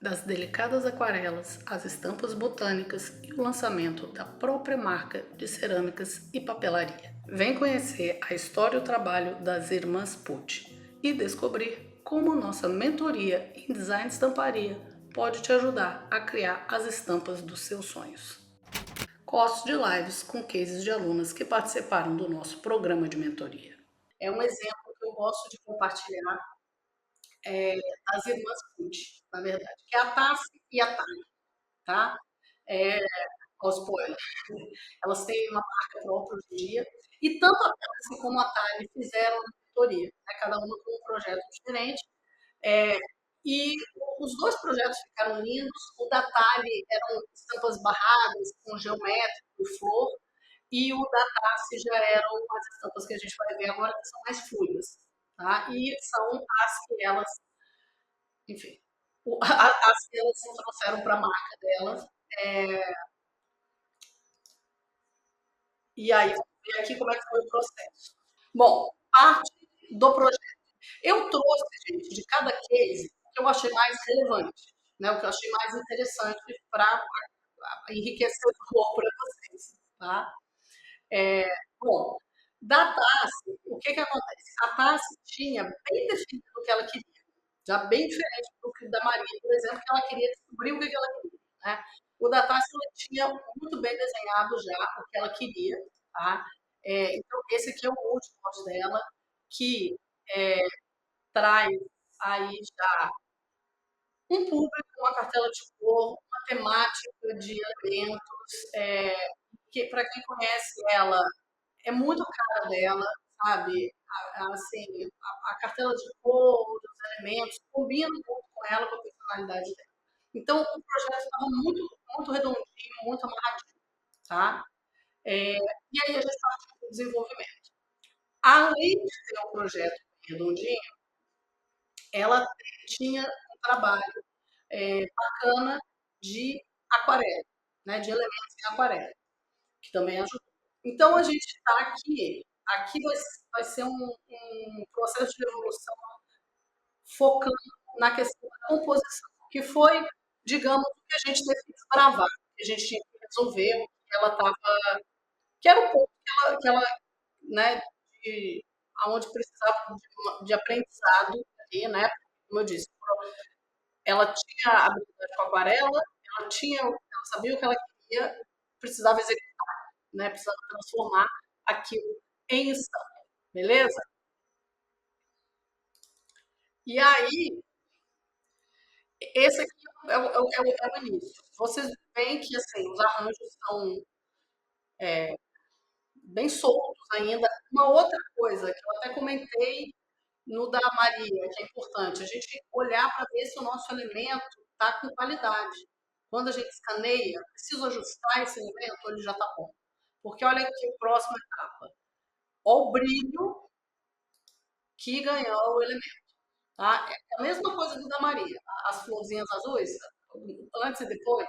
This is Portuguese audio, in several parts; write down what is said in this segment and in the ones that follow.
Das delicadas aquarelas às estampas botânicas e o lançamento da própria marca de cerâmicas e papelaria. Vem conhecer a história e o trabalho das irmãs Pucci e descobrir como nossa mentoria em design de estamparia pode te ajudar a criar as estampas dos seus sonhos. Gosto de lives com cases de alunas que participaram do nosso programa de mentoria. É um exemplo que eu gosto de compartilhar das irmãs Pucci, na verdade, que é a Tassi e a Thay, tá? É, ó, spoiler. Elas têm uma marca própria hoje em dia, e tanto a Tassi como a Thay fizeram a mentoria, né? Cada uma com um projeto diferente. É, e os dois projetos ficaram lindos. O da Tali eram estampas barradas com geométrico e flor, e o da Tassi já eram as estampas que a gente vai ver agora, que são mais fluidas. Tá? E são as que elas, enfim, as que elas trouxeram para a marca delas. É, e aí, vamos ver aqui como é que foi o processo. Bom, parte do projeto. Eu trouxe, gente, de cada case o que eu achei mais relevante, né? O que eu achei mais interessante para enriquecer o valor para vocês, tá? É, bom, da Tassi, o que que acontece? A Tassi tinha bem definido o que ela queria, já bem diferente do da Maria, por exemplo, que ela queria descobrir o que que ela queria, né? O da Tassi ela tinha muito bem desenhado já o que ela queria, tá? Então, esse aqui é o último dela, que é, traz aí já um público, uma cartela de cor, uma temática de elementos, que para quem conhece ela, é muito cara dela, sabe? Assim, a cartela de cor, os elementos, combinam muito com ela, com a personalidade dela. Então, o projeto estava muito redondinho, muito amarradinho, tá? E aí a gente partiu para o desenvolvimento. Além de ter um projeto redondinho, ela tinha um trabalho bacana de aquarela, né, de elementos em aquarela, que também ajudou. Então, a gente está aqui, aqui vai ser um processo de evolução focando na questão da composição, que foi, digamos, o que a gente teve que desbravar, que a gente tinha que resolver, que ela estava, que era o ponto que ela né, aonde precisava de aprendizado ali, né, como eu disse, ela tinha habilidade com aquarela, ela sabia o que ela queria, precisava executar, né? Precisava transformar aquilo em estampa, beleza? E aí, esse aqui é o início. Vocês veem que assim, os arranjos estão bem soltos ainda. Uma outra coisa que eu até comentei no da Maria, que é importante, a gente olhar para ver se o nosso elemento está com qualidade. Quando a gente escaneia, preciso ajustar esse elemento ou ele já está bom? Porque olha aqui a próxima etapa. Olha o brilho que ganhou o elemento. Tá? É a mesma coisa do da Maria. As florzinhas azuis, antes e depois.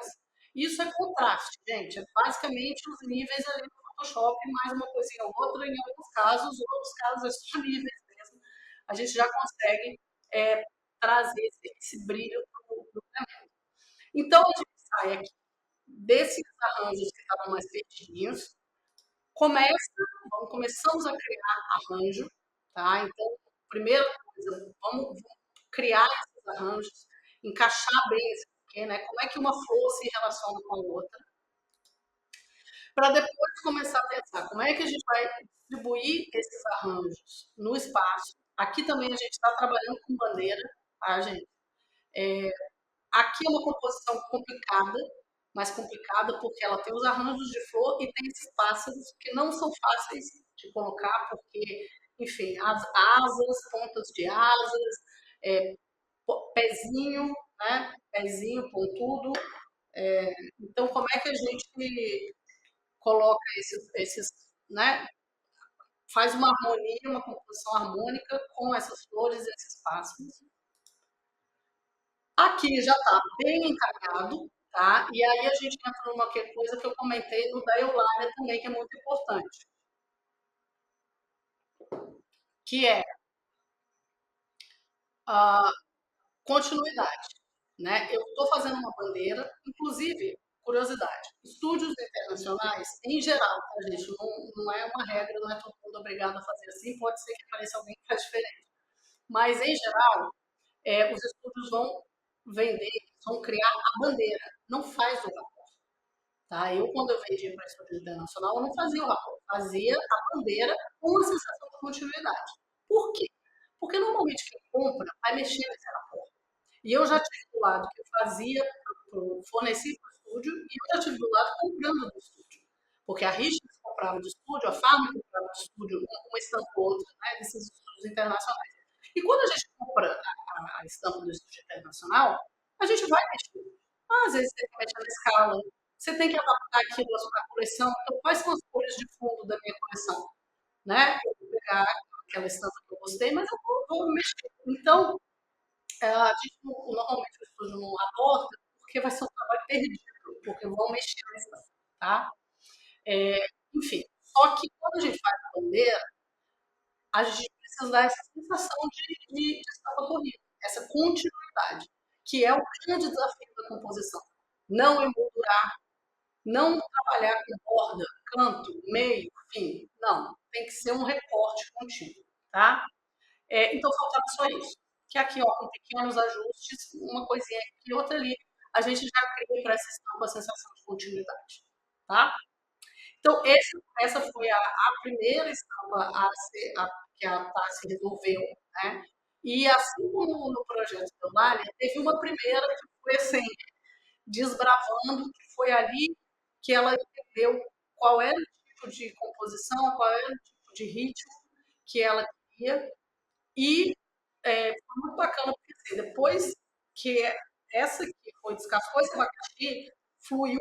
Isso é contraste, gente. É basicamente os níveis ali no Photoshop, mais uma coisinha ou outra, em alguns casos, outros casos é só níveis mesmo. A gente já consegue é, trazer esse brilho para o elemento. Então, a gente sai aqui desses arranjos que estavam mais perdidinhos, começamos a criar arranjo, tá? Então, primeira coisa, vamos criar esses arranjos, encaixar bem esse porquê, né? Como é que uma flor se relaciona com a outra, para depois começar a pensar como é que a gente vai distribuir esses arranjos no espaço. Aqui também a gente está trabalhando com bandeira, tá, gente? Aqui é uma composição complicada, mais complicada porque ela tem os arranjos de flor e tem esses pássaros que não são fáceis de colocar, porque, enfim, as asas, pontas de asas, é, pezinho, né? Pezinho pontudo. Então, como é que a gente coloca esses né? Faz uma harmonia, uma composição harmônica com essas flores e esses pássaros. Aqui já está bem encaminhado, tá? E aí a gente entra numa coisa que eu comentei no da Eulália também, que é muito importante, que é a continuidade. né? Eu estou fazendo uma bandeira, inclusive, curiosidade, estúdios internacionais, em geral, tá, gente? Não é uma regra, não é todo mundo obrigado a fazer assim, pode ser que apareça alguém que faz diferente. Mas, em geral, os estúdios vão vender, vão criar a bandeira, não faz o rapor. Tá? Eu, quando eu vendia para a estúdio internacional, eu não fazia o rapor, fazia a bandeira com a sensação de continuidade. Por quê? Porque normalmente quem compra vai mexer nesse rapor. E eu já tive do lado que eu fazia, fornecia para o estúdio, e eu já tive do lado comprando do estúdio. Porque a Richards comprava do estúdio, a Farm comprava do estúdio, uma estampa ou outra, né, desses estúdios internacionais. E quando a gente compra a estampa do estúdio internacional, a gente vai mexer. Às vezes você tem que mexer na escala, você tem que adaptar aquilo à coleção. Então, quais são as cores de fundo da minha coleção? Né? Eu vou pegar aquela estampa que eu gostei, mas eu vou mexer. Então, a gente normalmente o estúdio não aborda porque vai ser um trabalho perdido, porque vão mexer na estampa, tá? Enfim, só que quando a gente faz a bandeira, a gente precisa dar essa sensação de estampa corrida, essa continuidade, que é o grande desafio da composição. Não emoldurar, não trabalhar com borda, canto, meio, fim. Não, tem que ser um recorte contínuo, tá? Então faltava só isso. Que aqui, ó, com pequenos ajustes, uma coisinha aqui e outra ali, a gente já cria para essa estampa a sensação de continuidade, tá? Então, essa foi a primeira estampa que a Tassi resolveu, né? E assim como no projeto da Eulália, teve uma primeira que foi assim, desbravando, que foi ali que ela entendeu qual era o tipo de composição, qual era o tipo de ritmo que ela queria. E foi muito bacana, porque assim, depois que essa que foi descascou esse abacaxi, fluiu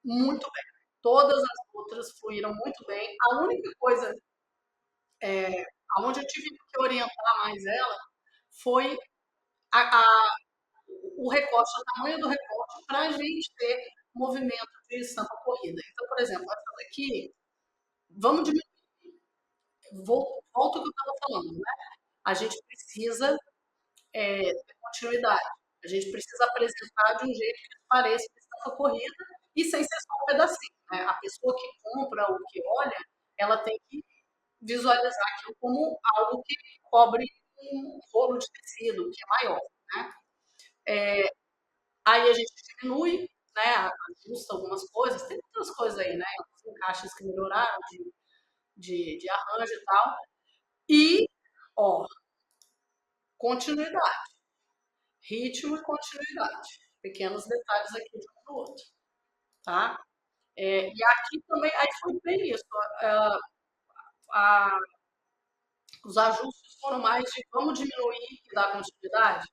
muito bem. Todas as outras fluíram muito bem. A única coisa onde eu tive que orientar mais ela foi a, a, o recorte, o tamanho do recorte, para a gente ter movimento de estampa corrida. Então, por exemplo, essa daqui, vamos diminuir. Volto ao que eu estava falando, né? A gente precisa ter continuidade. A gente precisa apresentar de um jeito que pareça que estampa corrida e sem ser só um pedacinho. Né? A pessoa que compra ou que olha, ela tem que visualizar aquilo como algo que cobre um rolo de tecido, que é maior. Né? Aí a gente diminui, né, ajusta algumas coisas, tem outras coisas aí, né? Alguns encaixes que melhoraram de arranjo e tal. E, ó, continuidade, ritmo e continuidade. Pequenos detalhes aqui de um para o outro, tá? E aqui também, aí foi bem isso. A, a, os ajustes foram mais de vamos diminuir e dar continuidade,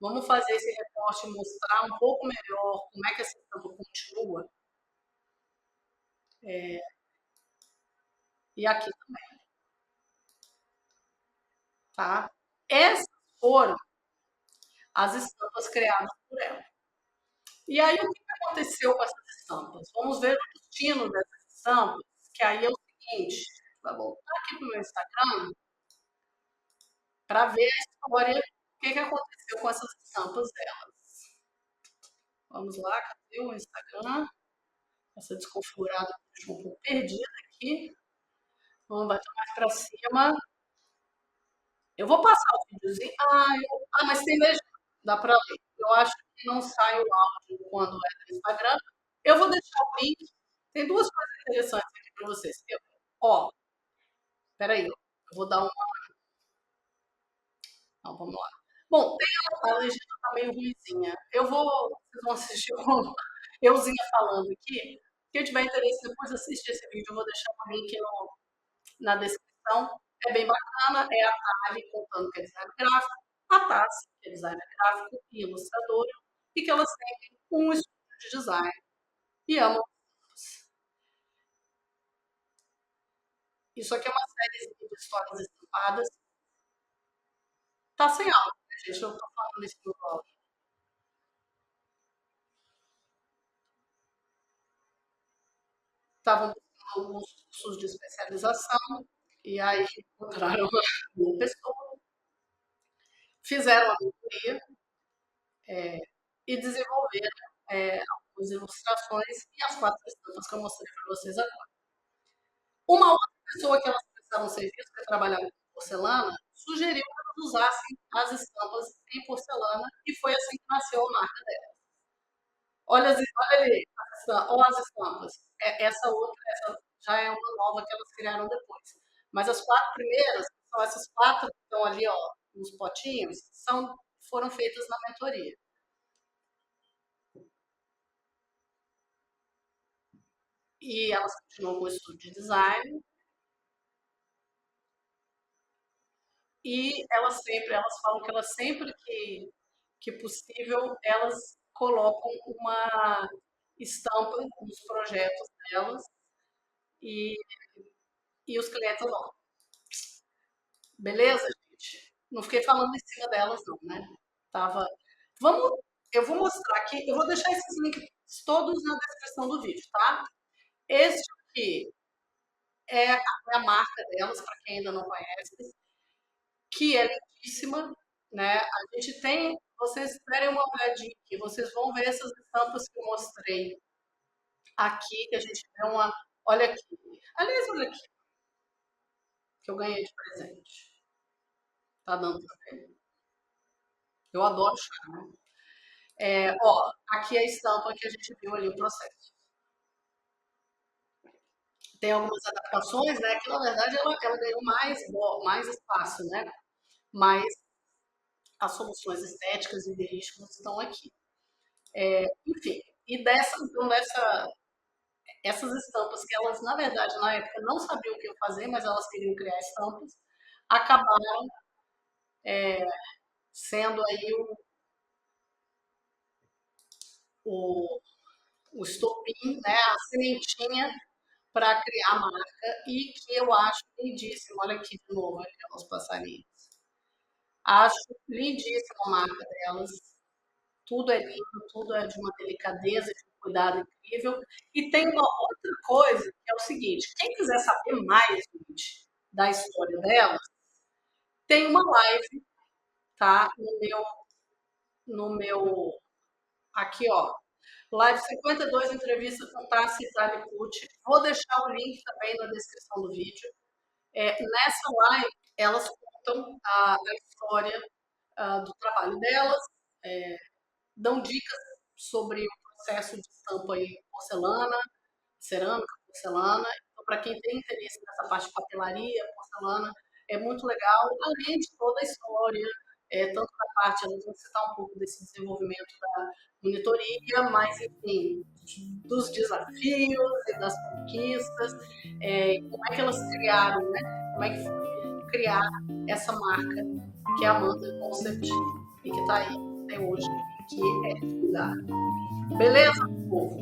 vamos fazer esse recorte mostrar um pouco melhor como é que essa estampa continua. E aqui também, tá? Essas foram as estampas criadas por ela. E aí, o que aconteceu com essas estampas? Vamos ver o destino dessas estampas, que aí é o seguinte, vai voltar aqui para o meu Instagram para ver a história, o que aconteceu com essas estampas delas. Vamos lá, cadê o Instagram? Essa desconfigurada deixou um pouco perdida aqui. Vamos bater mais para cima. Eu vou passar o videozinho. Mas tem legenda, dá para ler. Eu acho que não sai o áudio quando é no Instagram. Eu vou deixar o link. Tem duas coisas interessantes aqui para vocês. Ó, peraí, eu vou dar uma. Não, vamos lá. Bom, tem a legenda tá meio ruizinha. Vocês vão assistir euzinha falando aqui. Quem tiver interesse, depois assiste esse vídeo. Eu vou deixar o link na descrição. É bem bacana. É a Tali contando que é designer gráfico, a Tassi, que é designer gráfico e ilustradora, e que elas têm um estúdio de design e amam. Isso aqui é uma série de histórias estampadas. Tá sem áudio, né, gente? Eu tô falando isso no blog. Estavam buscando alguns cursos de especialização, e aí encontraram uma pessoa, fizeram a mentoria, e desenvolveram algumas ilustrações e as 4 estampas que eu mostrei para vocês agora. Uma outra pessoa que elas prestaram serviço, que trabalhava com porcelana, sugeriu que elas usassem as estampas em porcelana e foi assim que nasceu a marca dela. Olha ali, olha as estampas. Essa outra, essa já é uma nova que elas criaram depois. Mas as 4 primeiras, são essas 4 que estão ali, ó, nos potinhos, foram feitas na mentoria. E elas continuam com o estudo de design. E elas falam que elas sempre que possível, elas colocam uma estampa nos projetos delas e, e os clientes não. Beleza, gente? Não fiquei falando em cima delas, não, né? Tava. Vamos. Eu vou mostrar aqui, eu vou deixar esses links todos na descrição do vídeo, tá? Esse aqui é a marca delas, para quem ainda não conhece, que é lindíssima, né? A gente tem, vocês derem uma olhadinha aqui, vocês vão ver essas estampas que eu mostrei aqui, que a gente deu uma. Olha aqui. Aliás, olha aqui, que eu ganhei de presente. Tá dando pra ver? Eu adoro chá, né? Ó, aqui é a estampa que a gente viu ali o processo. Tem algumas adaptações, né? Que na verdade ela ganhou mais espaço, né? Mas as soluções estéticas e ideísticas estão aqui. Enfim, e essas estampas que elas, na verdade, na época não sabiam o que fazer, mas elas queriam criar estampas, acabaram sendo aí o, o estopim, né, a sementinha para criar a marca e que eu acho lindíssimo. Olha aqui de novo, olha os passarinhos. Acho lindíssima a marca delas. Tudo é lindo, tudo é de uma delicadeza, de um cuidado incrível. E tem uma outra coisa que é o seguinte: quem quiser saber mais, gente, da história delas, tem uma live, tá? No meu aqui, ó. Live 52, entrevista com Tassi Talikuti. Vou deixar o link também na descrição do vídeo. Nessa live, elas contam a história do trabalho delas, é, dão dicas sobre o processo de estampa em porcelana, cerâmica, porcelana. Então, para quem tem interesse nessa parte de papelaria, porcelana, é muito legal, além de toda a história, tanto da parte, elas vão citar um pouco desse desenvolvimento da monitoria, mas, enfim, dos desafios e das conquistas, como é que elas criaram, né? Como é que foi criar essa marca que é a Manta Concept e que está aí até hoje, que é lugar. Beleza, povo?